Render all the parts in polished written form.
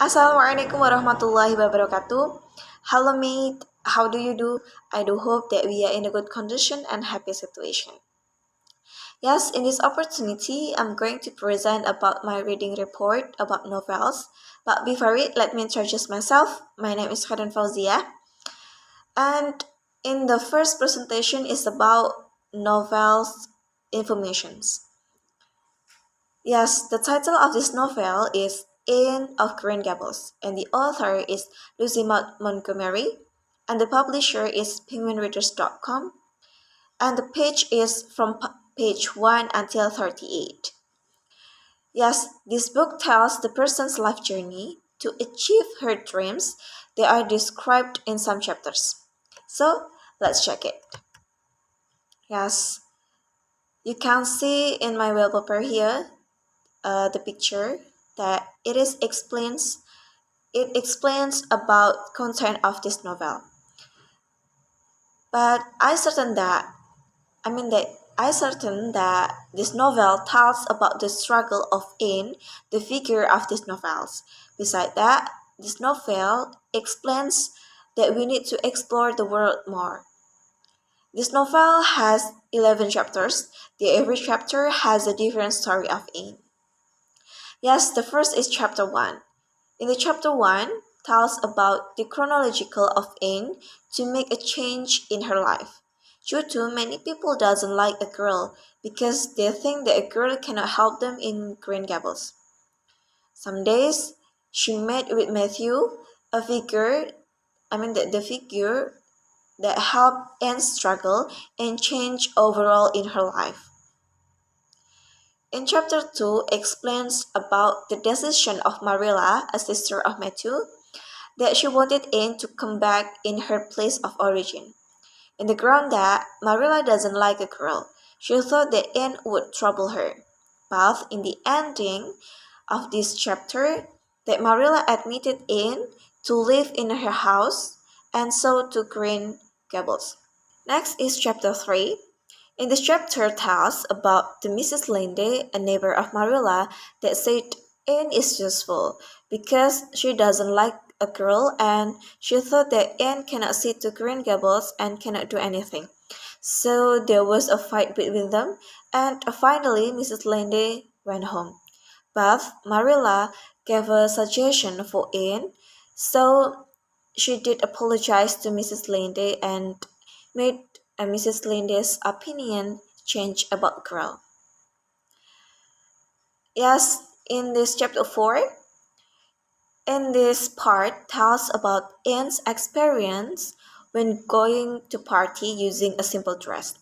Assalamualaikum warahmatullahi wabarakatuh. Hello mate, how do you do? I do hope that we are in a good condition and happy situation. Yes, in this opportunity, I'm going to present about my reading report about novels. But before it, let me introduce myself. My name is Khoirun Fauziyah, and in the first presentation is about novels informations. Yes, the title of this novel is Anne of Green Gables, and the author is Lucy Montgomery, and the publisher is penguinreaders.com, and the page is from page 1 until 38. Yes, this book tells the person's life journey to achieve her dreams. They are described in some chapters. So, let's check it. Yes, you can see in my wallpaper here the picture that it explains about content of this novel. But I certain that this novel tells about the struggle of Anne, the figure of these novels. Besides that, this novel explains that we need to explore the world more. This novel has 11 chapters. Every chapter has a different story of Anne. Yes, the first is chapter 1. In the chapter 1 tells about the chronological of Anne to make a change in her life. Due to many people doesn't like a girl because they think that a girl cannot help them in Green Gables. Some days she met with Matthew, a figure, the figure that helped Anne struggle and change overall in her life. In chapter 2 explains about the decision of Marilla, a sister of Matthew, that she wanted Anne to come back in her place of origin. In the ground that Marilla doesn't like a girl, she thought that Anne would trouble her. But in the ending of this chapter, that Marilla admitted Anne to live in her house and so to Green Gables. Next is chapter 3. In this chapter tells about the Mrs. Linde, a neighbor of Marilla, that said Anne is useful because she doesn't like a girl and she thought that Anne cannot sit to Green Gables and cannot do anything. So there was a fight between them and finally Mrs. Linde went home. But Marilla gave a suggestion for Anne, so she did apologize to Mrs. Linde and made Mrs. Linde's opinion change about girl. Yes, in this chapter 4, in this part tells about Anne's experience when going to party using a simple dress.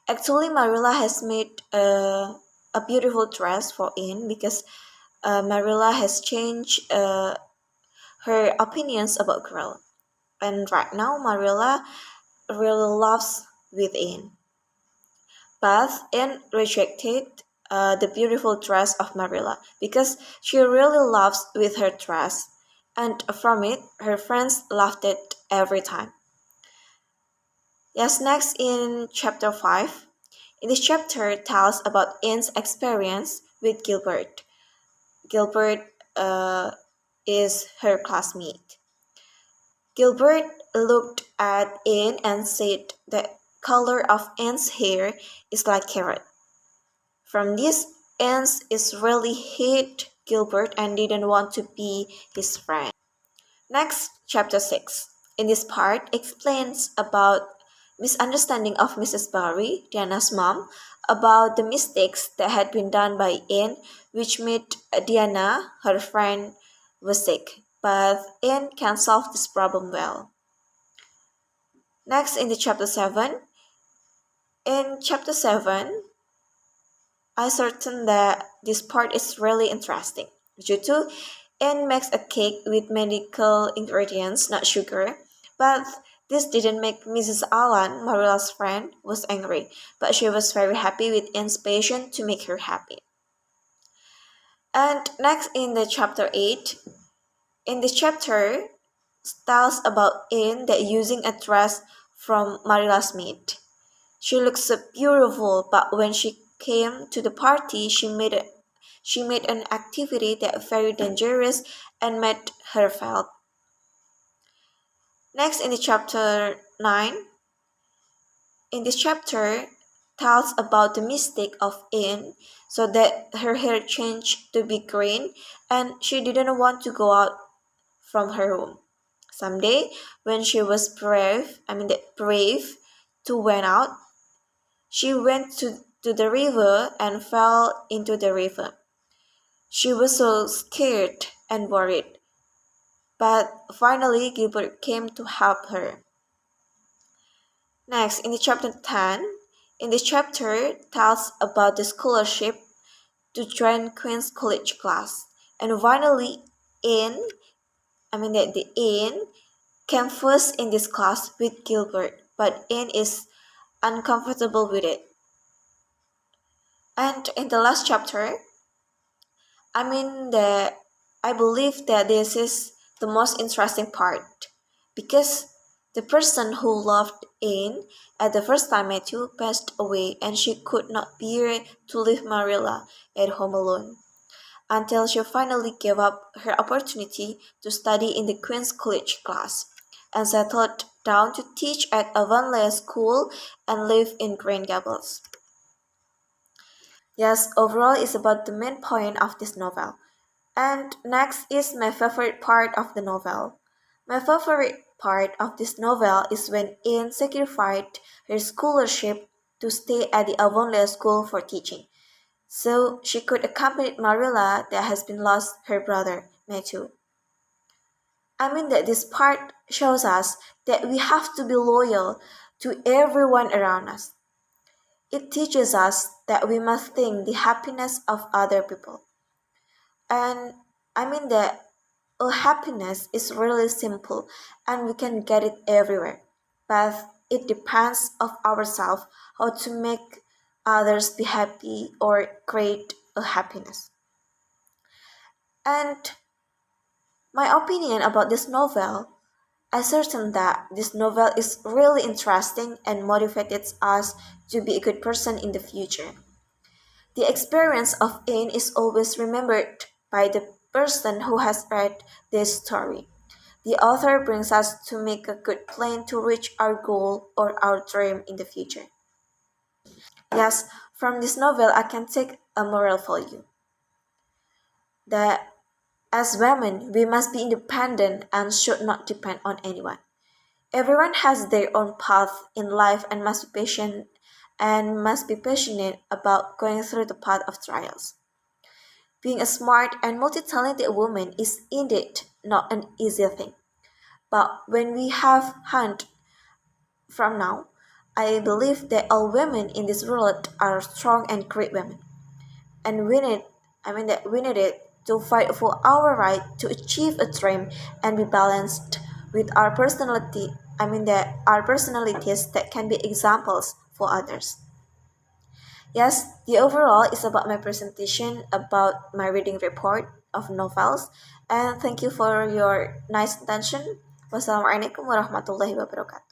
Actually, Marilla has made a beautiful dress for Anne because Marilla has changed her opinions about girl. And right now, Marilla really loves with Anne. But Anne rejected the beautiful dress of Marilla because she really loves with her dress, and from it her friends laughed it every time. Yes, next in chapter 5. In this chapter tells about Anne's experience with Gilbert. Gilbert is her classmate. Gilbert looked at Anne and said the color of Anne's hair is like carrot. From this, Anne is really hate Gilbert and didn't want to be his friend. Next, chapter 6. In this part, explains about misunderstanding of Mrs. Barry, Diana's mom, about the mistakes that had been done by Anne, which made Diana, her friend, was sick. But Anne can solve this problem well. Next, in the chapter 7. In chapter 7, I certain that this part is really interesting. Due to Anne makes a cake with medical ingredients, not sugar, but this didn't make Mrs. Allan, Marilla's friend, was angry, but she was very happy with Anne's passion to make her happy. And next in the chapter 8, in this chapter tells about Anne that using a dress from Marilla's maid. She looks so beautiful, but when she came to the party, she made an activity that very dangerous and made her felt. Next, in the chapter 9, in this chapter tells about the mistake of Anne, so that her hair changed to be green and she didn't want to go out from her room. Someday, when she was brave to went out, she went to the river and fell into the river. She was so scared and worried, but finally Gilbert came to help her. Next, in the chapter 10, in this chapter tells about the scholarship to join Queen's College class. And finally, the Anne came first in this class with Gilbert, but Anne is uncomfortable with it. And in the last chapter, I believe that this is the most interesting part because the person who loved Anne at the first time Matthew passed away and she could not bear to leave Marilla at home alone until she finally gave up her opportunity to study in the Queen's College class and settled down to teach at Avonlea School and live in Green Gables. Yes, overall it's about the main point of this novel. And next is my favorite part of the novel. My favorite part of this novel is when Anne sacrificed her scholarship to stay at the Avonlea School for teaching, so she could accompany Marilla that has been lost her brother, Matthew. That this part shows us that we have to be loyal to everyone around us. It teaches us that we must think the happiness of other people. And that happiness is really simple and we can get it everywhere. But it depends of ourselves how to make others be happy or create a happiness. And my opinion about this novel, I certain that this novel is really interesting and motivates us to be a good person in the future. The experience of Anne is always remembered by the person who has read this story. The author brings us to make a good plan to reach our goal or our dream in the future. Yes, from this novel I can take a moral for you. That as women, we must be independent and should not depend on anyone. Everyone has their own path in life and must be passionate about going through the path of trials. Being a smart and multi-talented woman is indeed not an easy thing. But when we have hunt from now, I believe that all women in this world are strong and great women. And we need it to fight for our right to achieve a dream and be balanced with our personality. That our personalities that can be examples for others. Yes, the overall is about my presentation about my reading report of novels. And thank you for your nice attention. Wassalamualaikum warahmatullahi wabarakatuh.